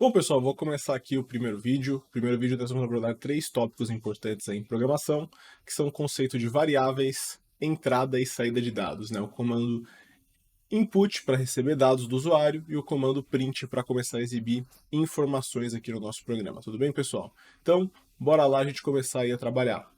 Bom, pessoal, vou começar aqui o primeiro vídeo. No primeiro vídeo nós vamos abordar 3 tópicos importantes aí em programação, que são o conceito de variáveis, entrada e saída de dados, né? O comando input para receber dados do usuário e o comando print para começar a exibir informações aqui no nosso programa. Tudo bem, pessoal? Então, bora lá a gente começar aí a trabalhar.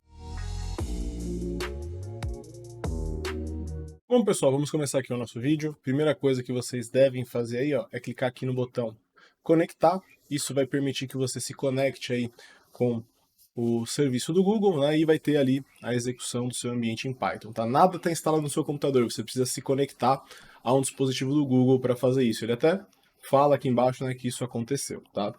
Bom, pessoal, vamos começar aqui o nosso vídeo. Primeira coisa que vocês devem fazer aí, ó, é clicar aqui no botão conectar. Isso vai permitir que você se conecte aí com o serviço do Google, né, e vai ter ali a execução do seu ambiente em Python, tá? Nada está instalado no seu computador, você precisa se conectar a um dispositivo do Google para fazer isso. Ele até fala aqui embaixo, né, que isso aconteceu, tá?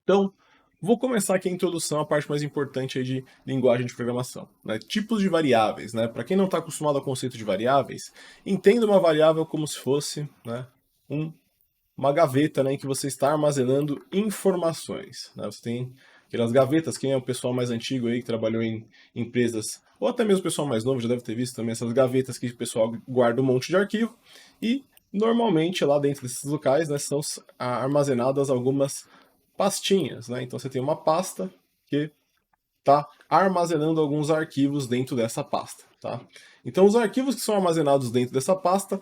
Então, vou começar aqui a introdução, a parte mais importante aí de linguagem de programação, né? Tipos de variáveis, né? Para quem não está acostumado ao conceito de variáveis, entenda uma variável como se fosse, né, uma gaveta, né, em que você está armazenando informações, né? Você tem aquelas gavetas, quem é o pessoal mais antigo aí que trabalhou em empresas, ou até mesmo o pessoal mais novo já deve ter visto também essas gavetas que o pessoal guarda um monte de arquivo, e normalmente lá dentro desses locais, né, são armazenadas algumas pastinhas, né? Então você tem uma pasta que está armazenando alguns arquivos dentro dessa pasta, tá? Então os arquivos que são armazenados dentro dessa pasta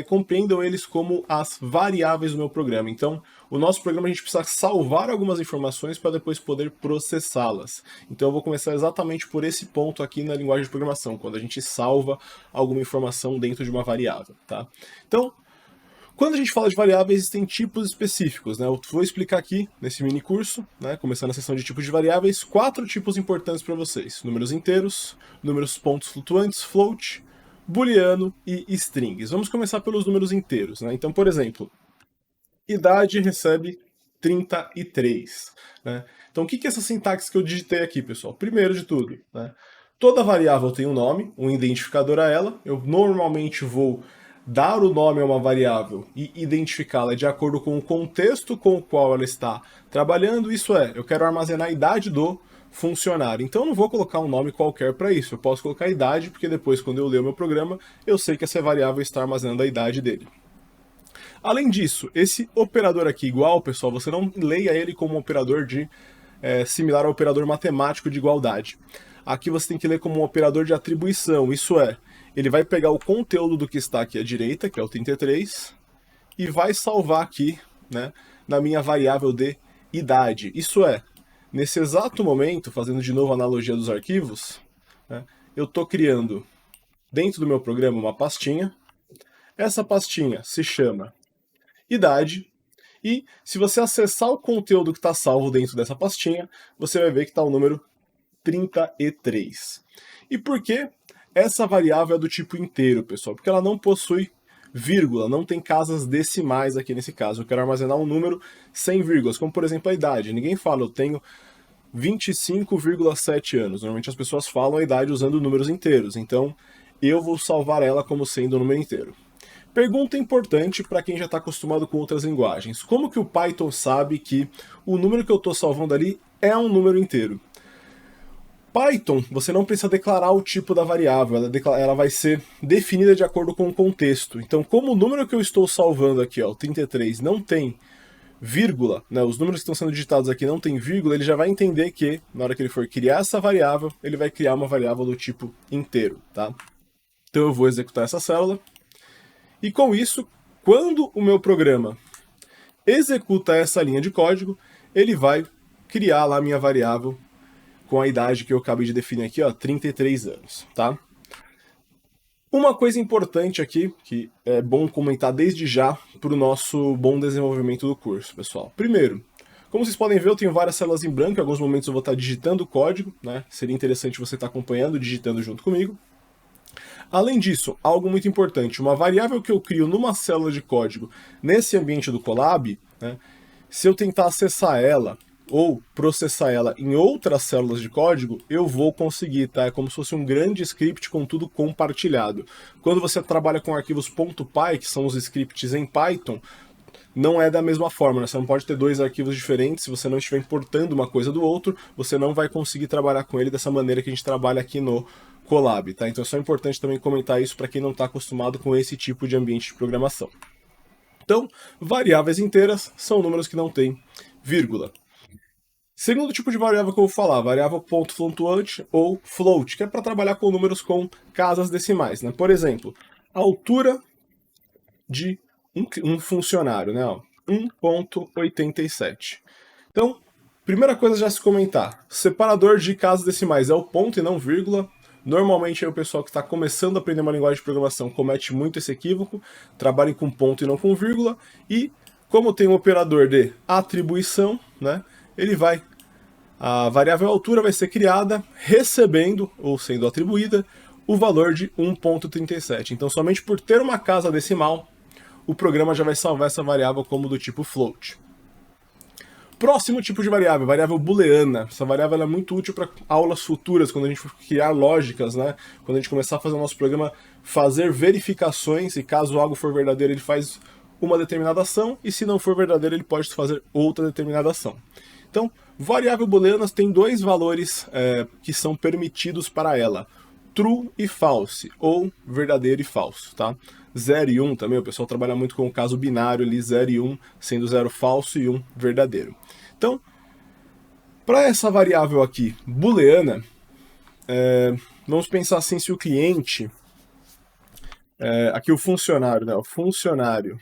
compreendam eles como as variáveis do meu programa. Então, o nosso programa a gente precisa salvar algumas informações para depois poder processá-las. Então, eu vou começar exatamente por esse ponto aqui na linguagem de programação, quando a gente salva alguma informação dentro de uma variável, tá? Então, quando a gente fala de variáveis, existem tipos específicos, né? Eu vou explicar aqui nesse mini curso, né, começando a seção de tipos de variáveis, 4 tipos importantes para vocês: números inteiros, números pontos flutuantes, float, booleano e strings. Vamos começar pelos números inteiros, né? Então, por exemplo, idade recebe 33, né? Então, o que é essa sintaxe que eu digitei aqui, pessoal? Primeiro de tudo, né, toda variável tem um nome, um identificador a ela. Eu normalmente vou dar o nome a uma variável e identificá-la de acordo com o contexto com o qual ela está trabalhando. Isso é, eu quero armazenar a idade do funcionário. Então eu não vou colocar um nome qualquer para isso. Eu posso colocar a idade, porque depois, quando eu ler o meu programa, eu sei que essa variável está armazenando a idade dele. Além disso, esse operador aqui igual, pessoal, você não leia ele como um operador similar ao operador matemático de igualdade. Aqui você tem que ler como um operador de atribuição. Isso é, ele vai pegar o conteúdo do que está aqui à direita, que é o 33, e vai salvar aqui, né, na minha variável de idade. Isso é, nesse exato momento, fazendo de novo a analogia dos arquivos, né, eu estou criando dentro do meu programa uma pastinha. Essa pastinha se chama idade, e se você acessar o conteúdo que está salvo dentro dessa pastinha, você vai ver que está o número 33. E por que essa variável é do tipo inteiro, pessoal? Porque ela não possui vírgula, não tem casas decimais aqui nesse caso. Eu quero armazenar um número sem vírgulas, como por exemplo a idade. Ninguém fala, eu tenho 25,7 anos. Normalmente as pessoas falam a idade usando números inteiros, então eu vou salvar ela como sendo um número inteiro. Pergunta importante para quem já está acostumado com outras linguagens: como que o Python sabe que o número que eu estou salvando ali é um número inteiro? Python, você não precisa declarar o tipo da variável, ela vai ser definida de acordo com o contexto. Então, como o número que eu estou salvando aqui, ó, o 33, não tem vírgula, né, os números que estão sendo digitados aqui não tem vírgula, ele já vai entender que, na hora que ele for criar essa variável, ele vai criar uma variável do tipo inteiro, tá? Então eu vou executar essa célula, e com isso, quando o meu programa executa essa linha de código, ele vai criar lá a minha variável com a idade que eu acabei de definir aqui, ó, 33 anos, tá? Uma coisa importante aqui, que é bom comentar desde já para o nosso bom desenvolvimento do curso, pessoal. Primeiro, como vocês podem ver, eu tenho várias células em branco, em alguns momentos eu vou estar digitando o código, né? Seria interessante você estar acompanhando, digitando junto comigo. Além disso, algo muito importante, uma variável que eu crio numa célula de código nesse ambiente do Colab, né, se eu tentar acessar ela ou processar ela em outras células de código, eu vou conseguir, tá? É como se fosse um grande script com tudo compartilhado. Quando você trabalha com arquivos .py, que são os scripts em Python, não é da mesma forma, né? Você não pode ter 2 arquivos diferentes. Se você não estiver importando uma coisa do outro, você não vai conseguir trabalhar com ele dessa maneira que a gente trabalha aqui no Colab, tá? Então é só importante também comentar isso para quem não está acostumado com esse tipo de ambiente de programação. Então, variáveis inteiras são números que não têm vírgula. Segundo tipo de variável que eu vou falar, variável ponto flutuante ou float, que é para trabalhar com números com casas decimais, né? Por exemplo, a altura de um funcionário, né? 1,87. Então, primeira coisa já se comentar, separador de casas decimais é o ponto e não vírgula. Normalmente aí o pessoal que está começando a aprender uma linguagem de programação comete muito esse equívoco, trabalhem com ponto e não com vírgula, e como tem um operador de atribuição, né, a variável altura vai ser criada recebendo, ou sendo atribuída, o valor de 1,37. Então somente por ter uma casa decimal, o programa já vai salvar essa variável como do tipo float. Próximo tipo de variável, variável booleana. Essa variável é muito útil para aulas futuras, quando a gente for criar lógicas, né? Quando a gente começar a fazer o nosso programa, fazer verificações, e caso algo for verdadeiro, ele faz uma determinada ação, e se não for verdadeiro, ele pode fazer outra determinada ação. Então, variável booleana tem dois valores que são permitidos para ela, true e false, ou verdadeiro e falso, tá? 0 e 1 também, o pessoal trabalha muito com o caso binário ali, 0 e 1, sendo 0 falso e 1 verdadeiro. Então, para essa variável aqui, booleana, vamos pensar assim, se o cliente, aqui o funcionário, né, o funcionário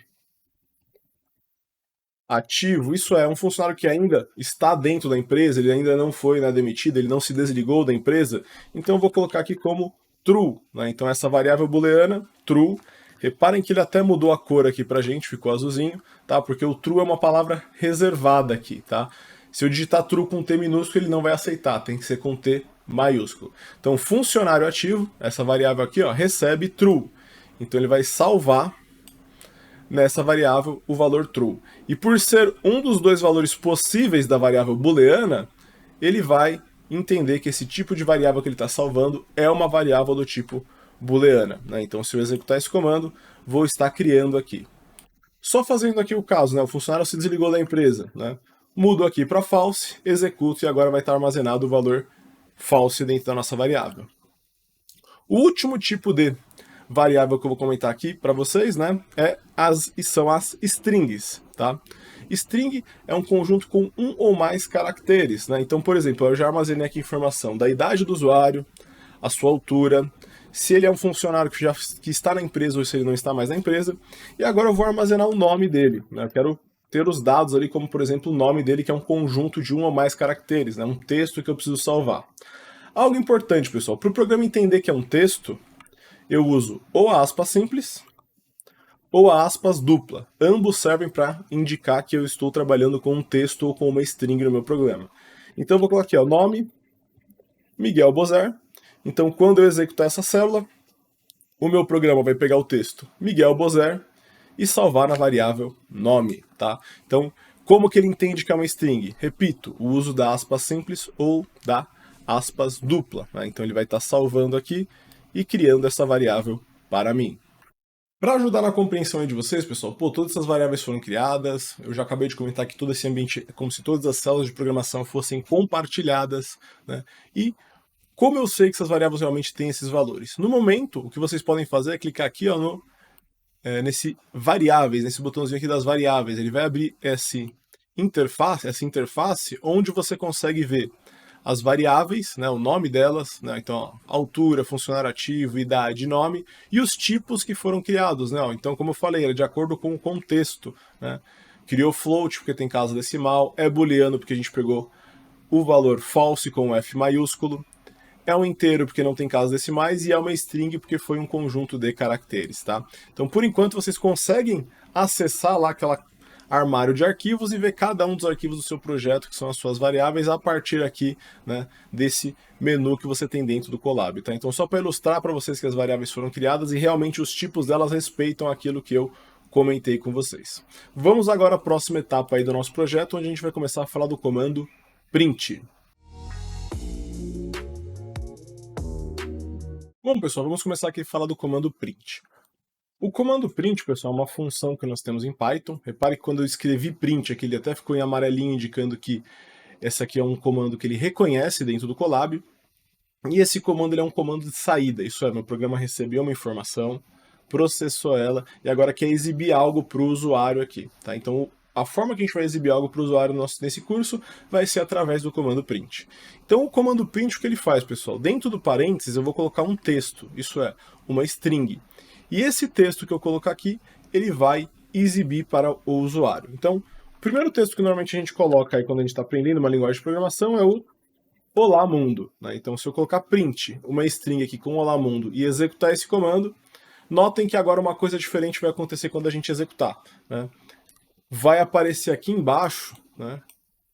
ativo, isso é um funcionário que ainda está dentro da empresa, ele ainda não foi, né, demitido, ele não se desligou da empresa, então eu vou colocar aqui como true, né? Então essa variável booleana, true, reparem que ele até mudou a cor aqui pra gente, ficou azulzinho, tá? Porque o true é uma palavra reservada aqui, tá? Se eu digitar true com T minúsculo, ele não vai aceitar, tem que ser com T maiúsculo. Então funcionário ativo, essa variável aqui, ó, recebe true. Então ele vai salvar nessa variável o valor true. E por ser um dos dois valores possíveis da variável booleana, ele vai entender que esse tipo de variável que ele está salvando é uma variável do tipo booleana, né? Então, se eu executar esse comando, vou estar criando aqui. Só fazendo aqui o caso, né? O funcionário se desligou da empresa, né? Mudo aqui para false, executo e agora vai estar armazenado o valor false dentro da nossa variável. O último tipo de variável que eu vou comentar aqui para vocês, né, são as strings, tá? String é um conjunto com um ou mais caracteres, né? Então, por exemplo, eu já armazenei aqui informação da idade do usuário, a sua altura, se ele é um funcionário que está na empresa ou se ele não está mais na empresa, e agora eu vou armazenar o nome dele, né? Eu quero ter os dados ali, como por exemplo o nome dele, que é um conjunto de um ou mais caracteres, né? Um texto que eu preciso salvar. Algo importante, pessoal, para o programa entender que é um texto, eu uso ou a aspa simples ou a aspas dupla. Ambos servem para indicar que eu estou trabalhando com um texto ou com uma string no meu programa. Então eu vou colocar aqui, ó, nome, Miguel Bozer. Então quando eu executar essa célula, o meu programa vai pegar o texto Miguel Bozer e salvar na variável nome, tá? Então, como que ele entende que é uma string? Repito, o uso da aspas simples ou da aspas dupla, né? Então ele vai estar salvando aqui e criando essa variável para mim. Para ajudar na compreensão aí de vocês, pessoal, todas essas variáveis foram criadas, eu já acabei de comentar que todo esse ambiente é como se todas as células de programação fossem compartilhadas, né? E como eu sei que essas variáveis realmente têm esses valores? No momento, o que vocês podem fazer é clicar aqui, ó, nesse variáveis, nesse botãozinho aqui das variáveis, ele vai abrir essa interface onde você consegue ver as variáveis, né, o nome delas, né, então ó, altura, funcionário ativo, idade, nome, e os tipos que foram criados, né, ó, então como eu falei, é de acordo com o contexto, né, criou float porque tem casa decimal, é booleano porque a gente pegou o valor false com F maiúsculo, é um inteiro porque não tem casas decimais e é uma string porque foi um conjunto de caracteres, tá? Então, por enquanto, vocês conseguem acessar lá aquela armário de arquivos e ver cada um dos arquivos do seu projeto, que são as suas variáveis, a partir aqui, né, desse menu que você tem dentro do Colab, tá? Então, só para ilustrar para vocês que as variáveis foram criadas e realmente os tipos delas respeitam aquilo que eu comentei com vocês. Vamos agora à próxima etapa aí do nosso projeto, onde a gente vai começar a falar do comando print. Bom, pessoal, vamos começar aqui a falar do comando print. O comando print, pessoal, é uma função que nós temos em Python. Repare que quando eu escrevi print aqui, ele até ficou em amarelinho, indicando que esse aqui é um comando que ele reconhece dentro do Colab. E esse comando ele é um comando de saída, isso é, meu programa recebeu uma informação, processou ela e agora quer exibir algo para o usuário aqui, tá? Então, a forma que a gente vai exibir algo para o usuário nesse curso vai ser através do comando print. Então, o comando print, o que ele faz, pessoal? Dentro do parênteses, eu vou colocar um texto, isso é, uma string. E esse texto que eu colocar aqui, ele vai exibir para o usuário. Então, o primeiro texto que normalmente a gente coloca aí quando a gente está aprendendo uma linguagem de programação é o Olá Mundo, né? Então, se eu colocar print, uma string aqui com Olá Mundo e executar esse comando, notem que agora uma coisa diferente vai acontecer quando a gente executar, né? Vai aparecer aqui embaixo, né,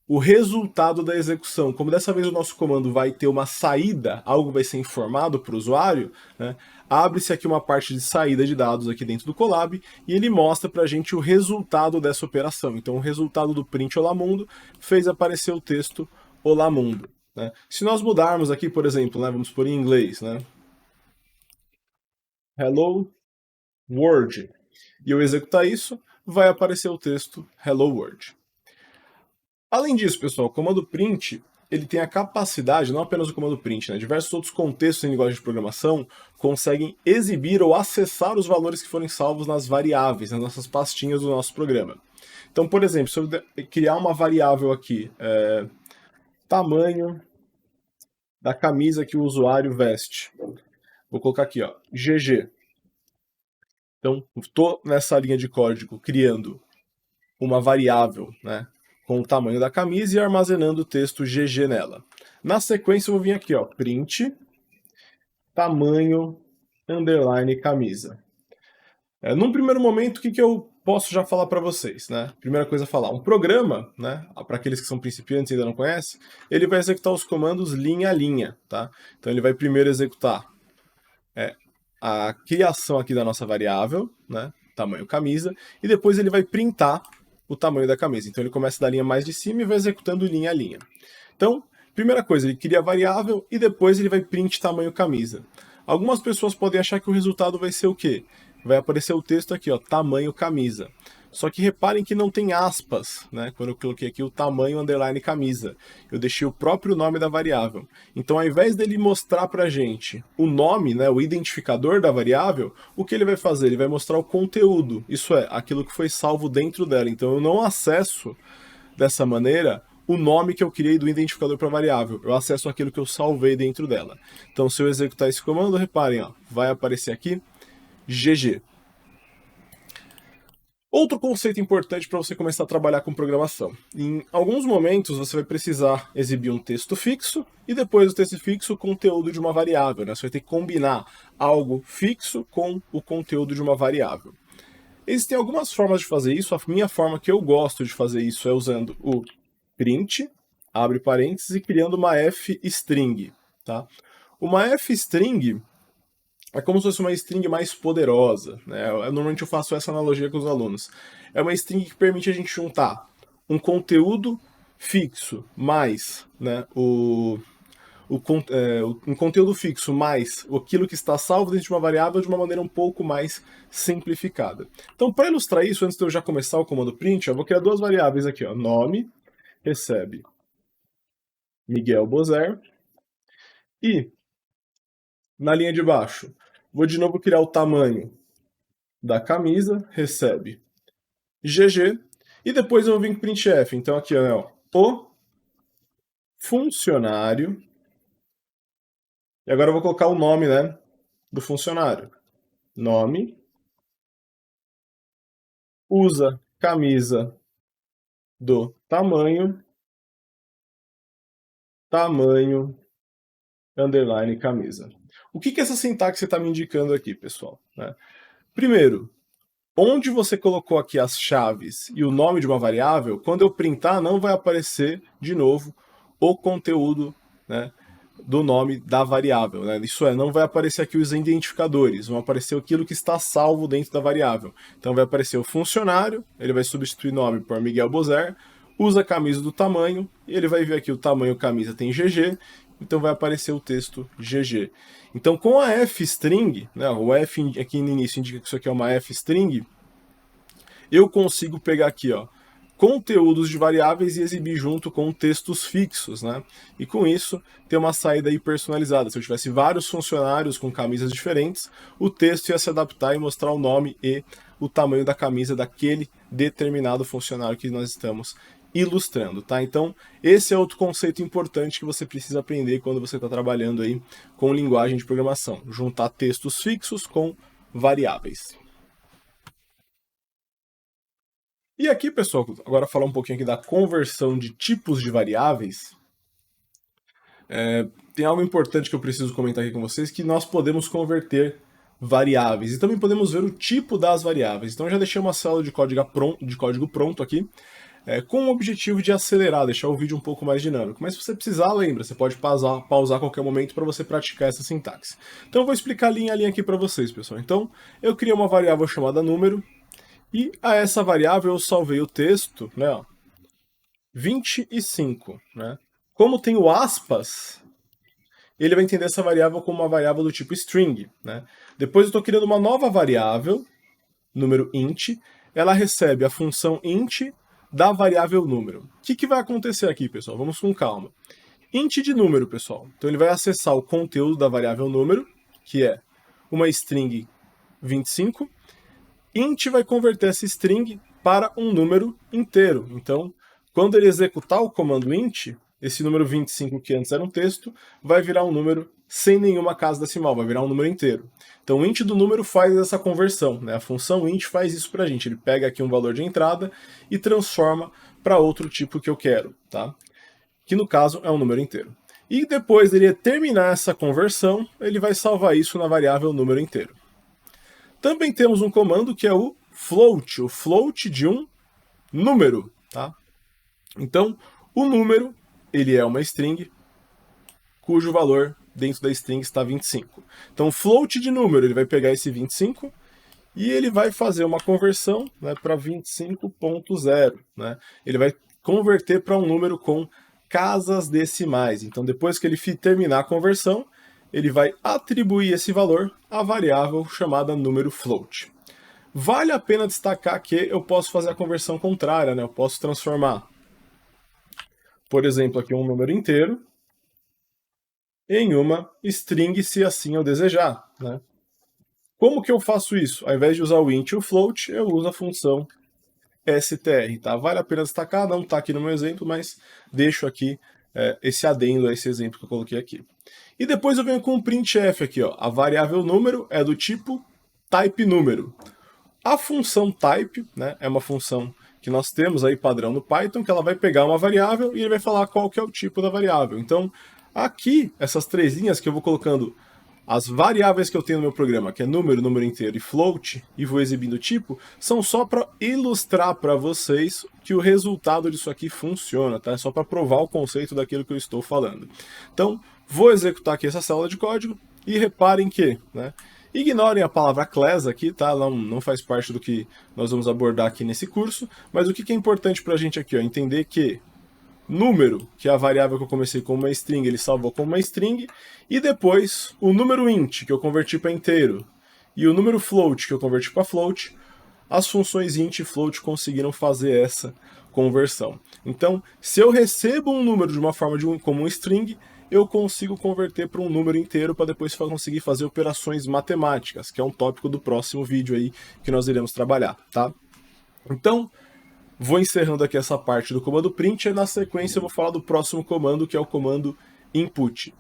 o resultado da execução. Como dessa vez o nosso comando vai ter uma saída, algo vai ser informado para o usuário, né, abre-se aqui uma parte de saída de dados aqui dentro do Colab e ele mostra para a gente o resultado dessa operação. Então o resultado do print Olá Mundo fez aparecer o texto Olá Mundo. Né? Se nós mudarmos aqui, por exemplo, né, vamos pôr em inglês, né, Hello World, e eu executar isso, vai aparecer o texto Hello World. Além disso, pessoal, o comando print ele tem a capacidade, não apenas o comando print, né, diversos outros contextos em linguagem de programação conseguem exibir ou acessar os valores que forem salvos nas variáveis, nas nossas pastinhas do nosso programa. Então, por exemplo, se eu criar uma variável aqui, tamanho da camisa que o usuário veste, vou colocar aqui, ó, GG. Então, estou nessa linha de código criando uma variável, né, com o tamanho da camisa e armazenando o texto GG nela. Na sequência, eu vou vir aqui, ó, print tamanho underline camisa. Num primeiro momento, o que eu posso já falar para vocês, né? Primeira coisa a falar, um programa, né, para aqueles que são principiantes e ainda não conhecem, ele vai executar os comandos linha a linha, tá? Então ele vai primeiro executar a criação aqui da nossa variável, né, tamanho camisa, e depois ele vai printar o tamanho da camisa. Então ele começa da linha mais de cima e vai executando linha a linha. Então, primeira coisa, ele cria a variável e depois ele vai print tamanho camisa. Algumas pessoas podem achar que o resultado vai ser o quê? Vai aparecer o texto aqui, ó, tamanho camisa. Só que reparem que não tem aspas, né? Quando eu coloquei aqui o tamanho underline camisa. Eu deixei o próprio nome da variável. Então, ao invés dele mostrar pra gente o nome, né, o identificador da variável, o que ele vai fazer? Ele vai mostrar o conteúdo, isso é, aquilo que foi salvo dentro dela. Então, eu não acesso dessa maneira o nome que eu criei do identificador para a variável. Eu acesso aquilo que eu salvei dentro dela. Então, se eu executar esse comando, reparem, ó, vai aparecer aqui GG. Outro conceito importante para você começar a trabalhar com programação. Em alguns momentos você vai precisar exibir um texto fixo e depois do texto fixo o conteúdo de uma variável. Né? Você vai ter que combinar algo fixo com o conteúdo de uma variável. Existem algumas formas de fazer isso. A minha forma que eu gosto de fazer isso é usando o print, abre parênteses, e criando uma f-string. Tá? Uma f-string é como se fosse uma string mais poderosa, né? Normalmente eu faço essa analogia com os alunos. É uma string que permite a gente juntar um conteúdo fixo mais, né, um conteúdo fixo mais aquilo que está salvo dentro de uma variável de uma maneira um pouco mais simplificada. Então, para ilustrar isso, antes de eu já começar o comando print, eu vou criar duas variáveis aqui, ó, nome, recebe Miguel Bozer, e na linha de baixo, vou de novo criar o tamanho da camisa, recebe GG, e depois eu vou vir com printf. Então aqui, ó, o funcionário, e agora eu vou colocar o nome, né, do funcionário. Nome, usa camisa do tamanho, underline camisa. O que essa sintaxe está me indicando aqui, pessoal? Né? Primeiro, onde você colocou aqui as chaves e o nome de uma variável, quando eu printar não vai aparecer de novo o conteúdo, né, do nome da variável. Né? Isso é, não vai aparecer aqui os identificadores, vão aparecer aquilo que está salvo dentro da variável. Então vai aparecer o funcionário, ele vai substituir nome por Miguel Bozer, usa a camisa do tamanho, e ele vai ver aqui o tamanho camisa tem GG, então vai aparecer o texto GG. Então com a f-string, né, o f aqui no início indica que isso aqui é uma f-string, eu consigo pegar aqui, ó, conteúdos de variáveis e exibir junto com textos fixos, né? E com isso, ter uma saída aí personalizada. Se eu tivesse vários funcionários com camisas diferentes, o texto ia se adaptar e mostrar o nome e o tamanho da camisa daquele determinado funcionário que nós estamos ilustrando, tá? Então, esse é outro conceito importante que você precisa aprender quando você está trabalhando aí com linguagem de programação. Juntar textos fixos com variáveis. E aqui, pessoal, agora falar um pouquinho aqui da conversão de tipos de variáveis. Tem algo importante que eu preciso comentar aqui com vocês, que nós podemos converter variáveis. E também podemos ver o tipo das variáveis. Então eu já deixei uma célula de código pronto aqui, com o objetivo de acelerar, deixar o vídeo um pouco mais dinâmico. Mas se você precisar, lembra, você pode pausar a qualquer momento para você praticar essa sintaxe. Então eu vou explicar linha a linha aqui para vocês, pessoal. Então eu criei uma variável chamada número, e a essa variável eu salvei o texto, né, ó, 25, né? Como tem o aspas, ele vai entender essa variável como uma variável do tipo string, né? Depois eu estou criando uma nova variável, número int, ela recebe a função int da variável número. O que vai acontecer aqui, pessoal? Vamos com calma. Int de número, pessoal. Então ele vai acessar o conteúdo da variável número, que é uma string 25, int vai converter essa string para um número inteiro. Então, quando ele executar o comando int, esse número 25, que antes era um texto, vai virar um número sem nenhuma casa decimal, vai virar um número inteiro. Então o int do número faz essa conversão, né? A função int faz isso pra gente, ele pega aqui um valor de entrada e transforma para outro tipo que eu quero, tá? Que no caso é um número inteiro. E depois dele terminar essa conversão, ele vai salvar isso na variável número inteiro. Também temos um comando que é o float de um número, tá? Então, o número, ele é uma string cujo valor dentro da string está 25. Então, o float de número, ele vai pegar esse 25 e ele vai fazer uma conversão, né, para 25.0, né? Ele vai converter para um número com casas decimais. Então, depois que ele terminar a conversão, ele vai atribuir esse valor à variável chamada número float. Vale a pena destacar que eu posso fazer a conversão contrária, né? Eu posso transformar, por exemplo, aqui um número inteiro em uma string, se assim eu desejar, né? Como que eu faço isso? Ao invés de usar o int e o float, eu uso a função str, tá? Vale a pena destacar, não está aqui no meu exemplo, mas deixo aqui esse adendo a esse exemplo que eu coloquei aqui. E depois eu venho com um printf aqui, ó. A variável número é do tipo type número. A função type, né, é uma função que nós temos aí padrão no Python, que ela vai pegar uma variável e ele vai falar qual que é o tipo da variável. Então, aqui, essas três linhas que eu vou colocando as variáveis que eu tenho no meu programa, que é número, número inteiro e float, e vou exibindo o tipo, são só para ilustrar para vocês que o resultado disso aqui funciona, tá? É só para provar o conceito daquilo que eu estou falando. Então, vou executar aqui essa célula de código e reparem que, né, ignorem a palavra class aqui, tá? Não faz parte do que nós vamos abordar aqui nesse curso, mas o que é importante para a gente aqui, ó, entender que número, que é a variável que eu comecei com uma string, ele salvou como uma string, e depois o número int, que eu converti para inteiro, e o número float, que eu converti para float, as funções int e float conseguiram fazer essa conversão. Então, se eu recebo um número de uma forma como um string, eu consigo converter para um número inteiro para depois conseguir fazer operações matemáticas, que é um tópico do próximo vídeo aí que nós iremos trabalhar, tá? Então, vou encerrando aqui essa parte do comando print e na sequência eu vou falar do próximo comando, que é o comando input.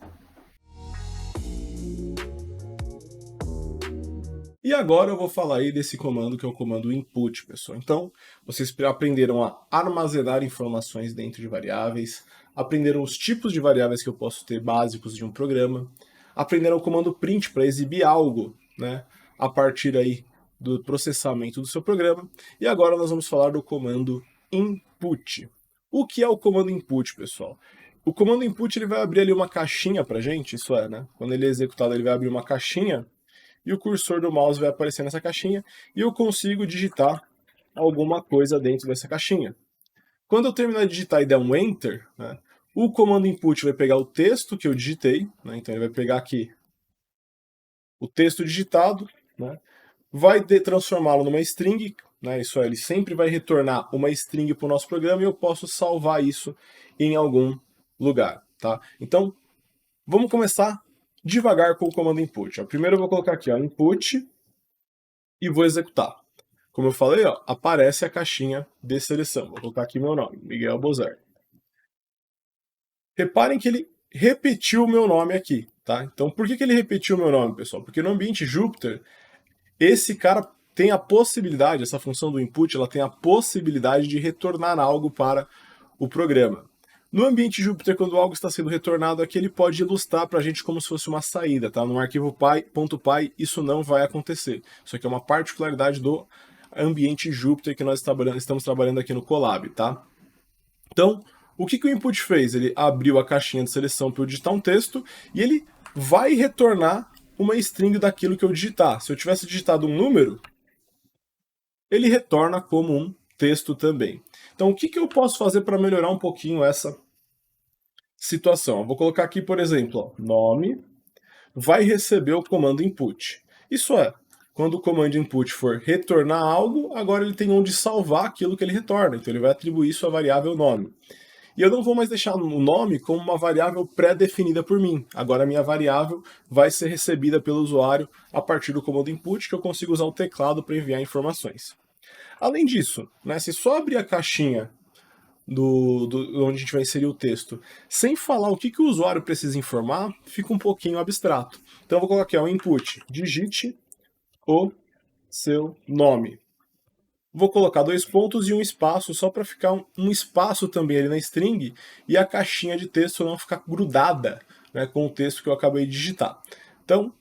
E agora eu vou falar aí desse comando que é o comando input, pessoal. Então, vocês aprenderam a armazenar informações dentro de variáveis, aprenderam os tipos de variáveis que eu posso ter básicos de um programa, aprenderam o comando print para exibir algo, né, a partir aí do processamento do seu programa. E agora nós vamos falar do comando input. O que é o comando input, pessoal? O comando input ele vai abrir ali uma caixinha pra gente, isso é, né? Quando ele é executado, ele vai abrir uma caixinha e o cursor do mouse vai aparecer nessa caixinha e eu consigo digitar alguma coisa dentro dessa caixinha. Quando eu terminar de digitar e der um Enter, né, o comando input vai pegar o texto que eu digitei, né, então ele vai pegar aqui o texto digitado, né, vai transformá-lo numa string né? Isso é, ele sempre vai retornar uma string para o nosso programa e eu posso salvar isso em algum lugar, tá? Então, vamos começar devagar com o comando input. Ó, primeiro eu vou colocar aqui, ó, input, e vou executar. Como eu falei, ó, aparece a caixinha de seleção. Vou colocar aqui meu nome, Miguel Bozer. Reparem que ele repetiu o meu nome aqui, tá? Então, por que ele repetiu o meu nome, pessoal? Porque no ambiente Jupyter, esse cara tem a possibilidade, essa função do input, ela tem a possibilidade de retornar algo para o programa. No ambiente Jupyter, quando algo está sendo retornado aqui, ele pode ilustrar para a gente como se fosse uma saída, tá? No arquivo .py, isso não vai acontecer. Isso aqui é uma particularidade do ambiente Jupyter que nós estamos trabalhando aqui no Colab, tá? Então, o que o input fez? Ele abriu a caixinha de seleção para eu digitar um texto e ele vai retornar uma string daquilo que eu digitar. Se eu tivesse digitado um número, ele retorna como um texto também. Então, o que eu posso fazer para melhorar um pouquinho essa situação? Eu vou colocar aqui, por exemplo, ó, nome vai receber o comando input. Isso é, quando o comando input for retornar algo, agora ele tem onde salvar aquilo que ele retorna. Então, ele vai atribuir isso à variável nome. E eu não vou mais deixar o nome como uma variável pré-definida por mim. Agora a minha variável vai ser recebida pelo usuário a partir do comando input, que eu consigo usar o teclado para enviar informações. Além disso, né, se só abrir a caixinha onde a gente vai inserir o texto, sem falar o que o usuário precisa informar, fica um pouquinho abstrato. Então eu vou colocar aqui o input, digite o seu nome. Vou colocar 2 pontos e um espaço, só para ficar um espaço também ali na string e a caixinha de texto não ficar grudada, né, com o texto que eu acabei de digitar. Então,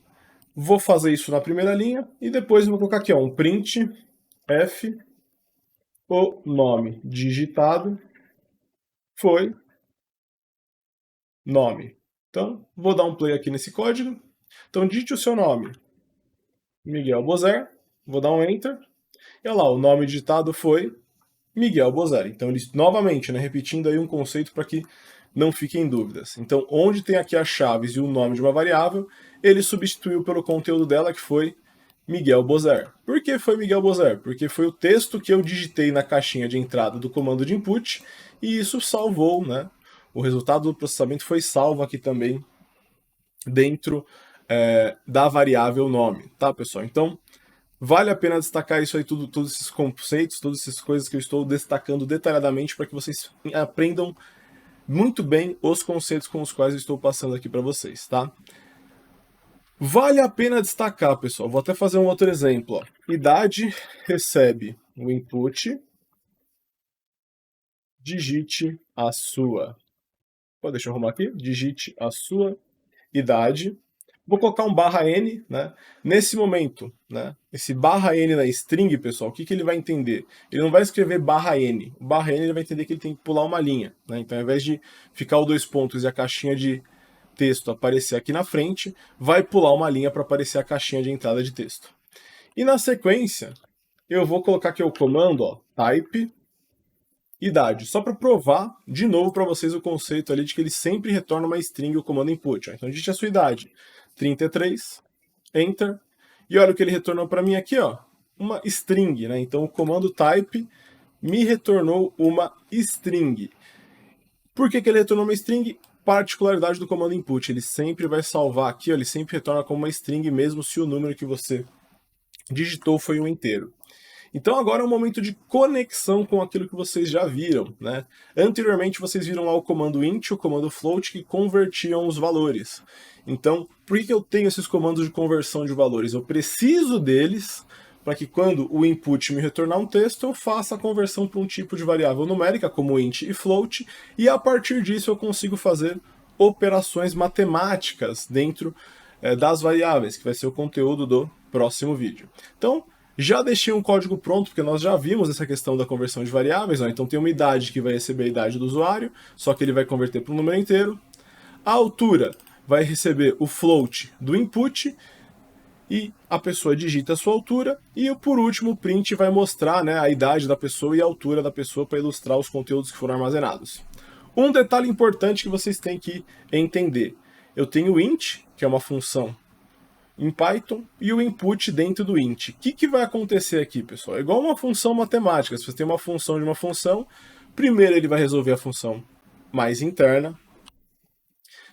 vou fazer isso na primeira linha e depois vou colocar aqui ó, um print f, o nome digitado foi nome. Então, vou dar um play aqui nesse código. Então, digite o seu nome, Miguel Bozer, vou dar um enter. E olha lá, o nome digitado foi Miguel Bozer. Então, ele, novamente, né, repetindo aí um conceito para que não fiquem dúvidas. Então, onde tem aqui as chaves e o nome de uma variável, ele substituiu pelo conteúdo dela, que foi Miguel Bozer. Por que foi Miguel Bozer? Porque foi o texto que eu digitei na caixinha de entrada do comando de input, e isso salvou, né? O resultado do processamento foi salvo aqui também dentro da variável nome, tá, pessoal? Então, vale a pena destacar isso aí, todos esses conceitos, todas essas coisas que eu estou destacando detalhadamente para que vocês aprendam muito bem os conceitos com os quais eu estou passando aqui para vocês, tá? Vale a pena destacar, pessoal, vou até fazer um outro exemplo. Ó. Idade recebe o input, digite a sua. Deixa eu arrumar aqui, digite a sua idade. Vou colocar um /n, né? Nesse momento, né? Esse /n na string, pessoal, o que ele vai entender? Ele não vai escrever /n. O /n ele vai entender que ele tem que pular uma linha, né? Então, ao invés de ficar o 2 pontos e a caixinha de texto aparecer aqui na frente, vai pular uma linha para aparecer a caixinha de entrada de texto. E na sequência, eu vou colocar aqui o comando, ó, type idade, só para provar de novo para vocês o conceito ali de que ele sempre retorna uma string o comando input. Ó. Então digite a sua idade, 33, enter, e olha o que ele retornou para mim aqui, ó, uma string, né? Então o comando type me retornou uma string. Por que ele retornou uma string? Particularidade do comando input, ele sempre vai salvar aqui, ó, ele sempre retorna como uma string mesmo se o número que você digitou foi um inteiro. Então agora é um momento de conexão com aquilo que vocês já viram, né? Anteriormente vocês viram lá o comando int, o comando float, que convertiam os valores. Então, por que eu tenho esses comandos de conversão de valores? Eu preciso deles para que quando o input me retornar um texto, eu faça a conversão para um tipo de variável numérica, como int e float, e a partir disso eu consigo fazer operações matemáticas dentro das variáveis, que vai ser o conteúdo do próximo vídeo. Então, já deixei um código pronto, porque nós já vimos essa questão da conversão de variáveis. Ó. Então tem uma idade que vai receber a idade do usuário, só que ele vai converter para um número inteiro. A altura vai receber o float do input, e a pessoa digita a sua altura. E por último, o print vai mostrar, né, a idade da pessoa e a altura da pessoa para ilustrar os conteúdos que foram armazenados. Um detalhe importante que vocês têm que entender. Eu tenho int, que é uma função em Python e o input dentro do int. O que vai acontecer aqui, pessoal? É igual uma função matemática. Se você tem uma função de uma função, primeiro ele vai resolver a função mais interna.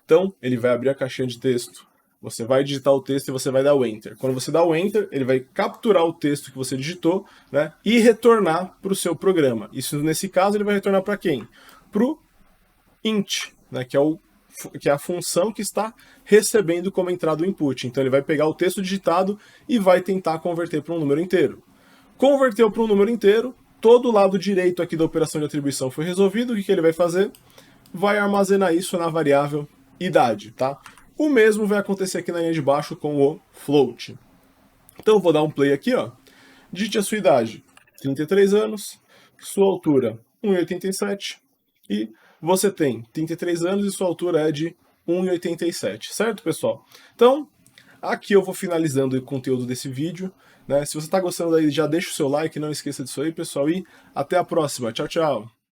Então, ele vai abrir a caixinha de texto, você vai digitar o texto e você vai dar o Enter. Quando você dá o Enter, ele vai capturar o texto que você digitou, né, e retornar para o seu programa. Isso, nesse caso, ele vai retornar para quem? Para o int, né, que é a função que está recebendo como entrada o input. Então ele vai pegar o texto digitado e vai tentar converter para um número inteiro. Converteu para um número inteiro, todo o lado direito aqui da operação de atribuição foi resolvido. O que ele vai fazer? Vai armazenar isso na variável idade, tá? O mesmo vai acontecer aqui na linha de baixo com o float. Então eu vou dar um play aqui, ó. Digite a sua idade, 33 anos, sua altura, 1,87 e você tem 33 anos e sua altura é de 1,87, certo, pessoal? Então, aqui eu vou finalizando o conteúdo desse vídeo, né? Se você está gostando aí, já deixa o seu like, não esqueça disso aí, pessoal, e até a próxima. Tchau, tchau!